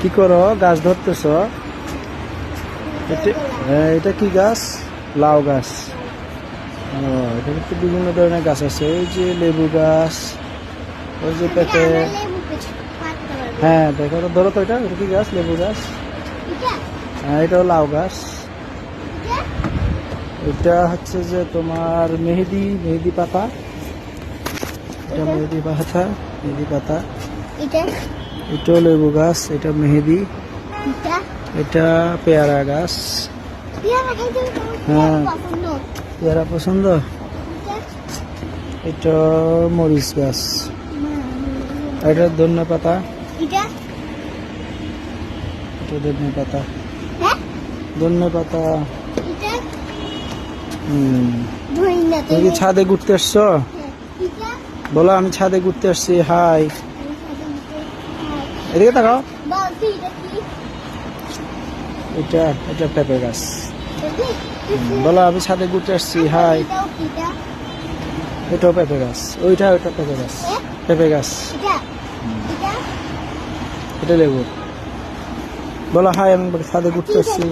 কি করো? গাছ ধরতেছ? এটা কি গাছ? লাউ গাছ। ও, এটা কিন্তু বিভিন্ন ধরনের গাছ আছে। ওই যে লেবু গাছ, ওই যে পেঁপে। হ্যাঁ দেখো তো, ধরো তো। এটা এটা কি গাছ? লেবু গাছ। হ্যাঁ, এটাও লাউ গাছ। এটা হচ্ছে যে তোমার মেহেদি মেহেদি পাতা। এটা মেহেদি পাতা, মেহেদি পাতা। এটাও লেবু গাছ, এটা মেহেদি। এটা পেয়ারা গাছ। হ্যাঁ, পেয়ারা পছন্দ। এটা মরিচ গাছ। এটা ধনে পাতা। এটা ধনে পাতা, ধনে পাতা। তুমি কি ছাদে ঘুরতে আসছো? বলো, আমি ছাদে ঘুরতে আসছি। হাই, এদিকে তাকাও। এটা এটা পেঁপে গাছ। বলো, আমি ছাদে ঘুরতে আসছি। হাই। এটাও পেঁপে গাছ। ওইটা পেঁপে গাছ। পেঁপে গাছ। এটা লেবু। বলো হাই, আমি ছাদে ঘুরতে আসছি।